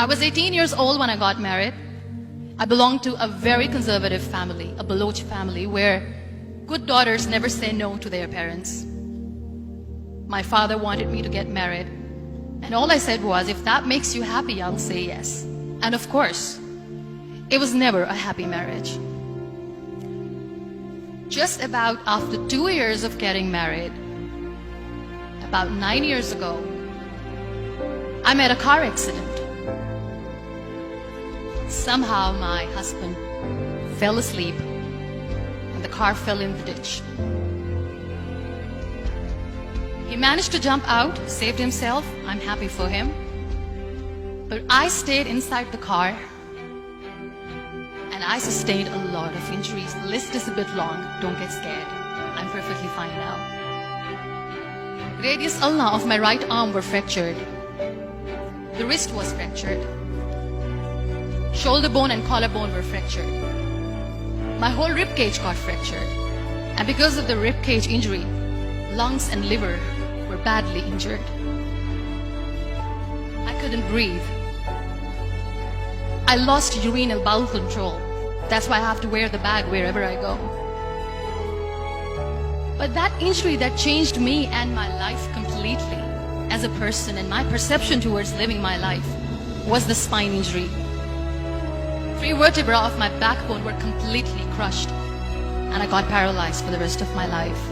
I was 18 years old when I got married. I belonged to a very conservative family, a Baloch family, where good daughters never say no to their parents. My father wanted me to get married, and all I said was, if that makes you happy, I'll say yes. And of course, it was never a happy marriage. Just about after 2 years of getting married, about 9 years ago, I met a car accident. Somehow my husband fell asleep and the car fell in the ditch. He managed to jump out, saved himself. I'm happy for him. But I stayed inside the car and I sustained a lot of injuries. The list is a bit long. Don't get scared. I'm perfectly fine now. Radius ulna of my right arm were fractured. The wrist was fractured. Shoulder bone and collarbone were fractured. My whole rib cage got fractured. And because of the rib cage injury, lungs and liver were badly injured. I couldn't breathe. I lost urine and bowel control. That's why I have to wear the bag wherever I go. But that injury that changed me and my life completely as a person and my perception towards living my life was the spine injury. 3 vertebrae of my backbone were completely crushed and I got paralyzed for the rest of my life.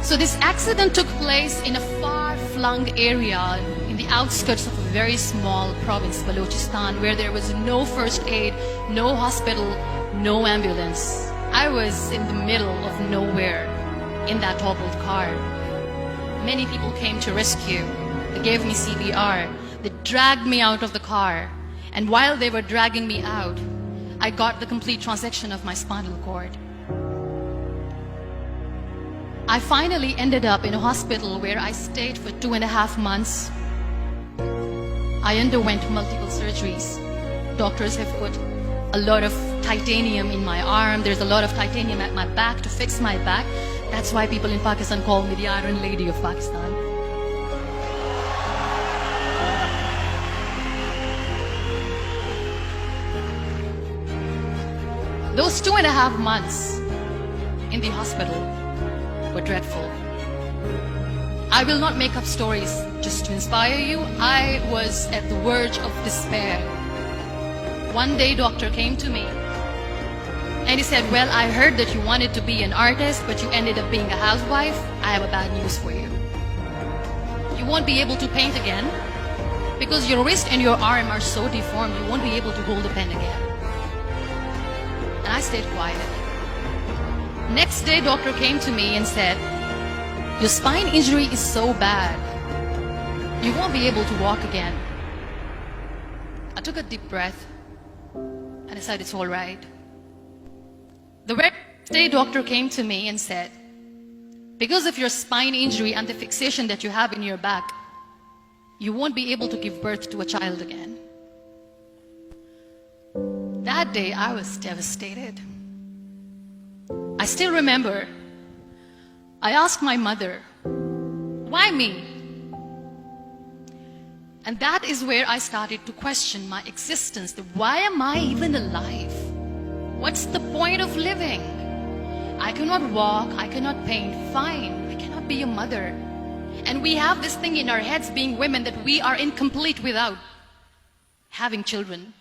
So this accident took place in a far-flung area in the outskirts of a very small province, Balochistan, where there was no first aid, no hospital, no ambulance. I was in the middle of nowhere in that toppled car. Many people came to rescue. They gave me CPR. They dragged me out of the car. And while they were dragging me out, I got the complete transection of my spinal cord. I finally ended up in a hospital where I stayed for 2.5 months. I underwent multiple surgeries. Doctors have put a lot of titanium in my arm. There's a lot of titanium at my back to fix my back. That's why people in Pakistan call me the Iron Lady of Pakistan. Those 2.5 months in the hospital were dreadful. I will not make up stories just to inspire you. I was at the verge of despair. One day, doctor came to me and he said, well, I heard that you wanted to be an artist, but you ended up being a housewife. I have a bad news for you. You won't be able to paint again because your wrist and your arm are so deformed, you won't be able to hold a pen again. And I stayed quiet. Next day, doctor came to me and said, your spine injury is so bad, you won't be able to walk again. I took a deep breath and I said, it's all right. The very next day, doctor came to me and said, because of your spine injury and the fixation that you have in your back, you won't be able to give birth to a child again. That day, I was devastated. I still remember, I asked my mother, why me? And that is where I started to question my existence. Why am I even alive? What's the point of living? I cannot walk, I cannot paint, fine, I cannot be a mother. And we have this thing in our heads, being women, that we are incomplete without having children.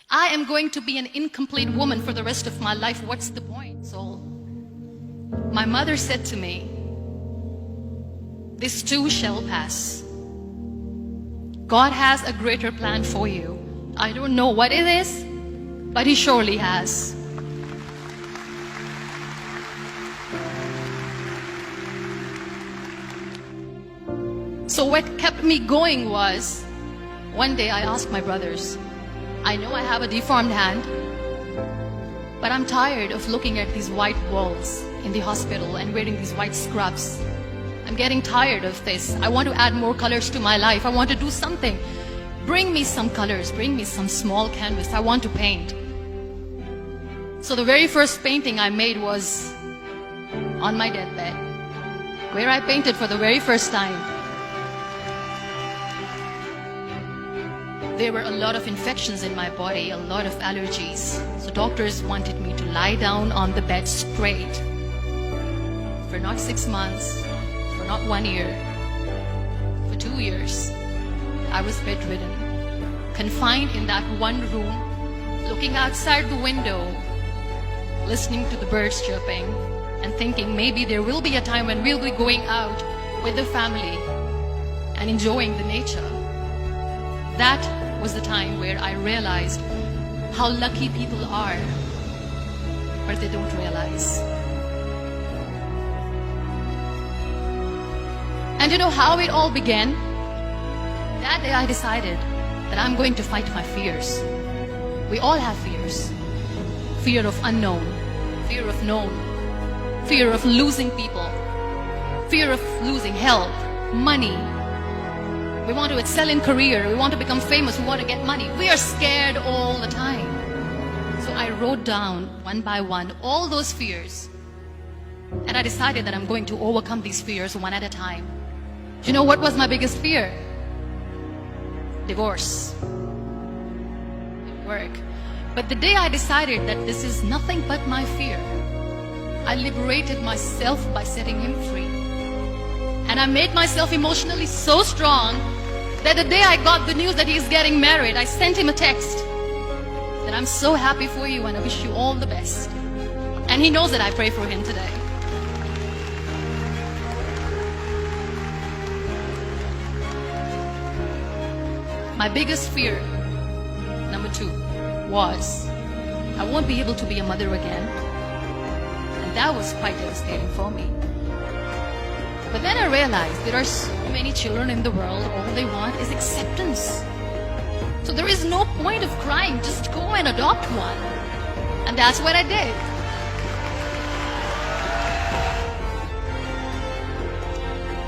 I am going to be an incomplete woman for the rest of my life. What's the point, soul? My mother said to me, this too shall pass. God has a greater plan for you. I don't know what it is, but He surely has. So what kept me going was, one day I asked my brothers, I know I have a deformed hand, but I'm tired of looking at these white walls in the hospital and wearing these white scrubs. I'm getting tired of this. I want to add more colors to my life. I want to do something. Bring me some colors, bring me some small canvas. I want to paint. So the very first painting I made was on my deathbed, where I painted for the very first time. There were a lot of infections in my body, a lot of allergies. So doctors wanted me to lie down on the bed straight for not 6 months, for not 1 year, for 2 years. I was bedridden, confined in that one room, looking outside the window, listening to the birds chirping, and thinking maybe there will be a time when we'll be going out with the family and enjoying the nature. That was the time where I realized how lucky people are, but they don't realize. And you know how it all began? That day I decided that I'm going to fight my fears. We all have fears. Fear of unknown, fear of known, fear of losing people, fear of losing health, money. We want to excel in career, we want to become famous, we want to get money. We are scared all the time. So I wrote down one by one all those fears, and I decided that I'm going to overcome these fears one at a time. Do you know what was my biggest fear? Divorce. Work. But the day I decided that this is nothing but my fear, I liberated myself by setting him free. And I made myself emotionally so strong that the day I got the news that he's getting married, I sent him a text that I'm so happy for you and I wish you all the best. And he knows that I pray for him today. My biggest fear, number 2, was I won't be able to be a mother again. And that was quite devastating for me. But then I realized there are so many children in the world, all they want is acceptance. So there is no point of crying, just go and adopt one. And that's what I did.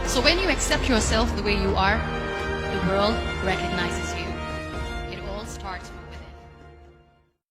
So when you accept yourself the way you are, the world recognizes you.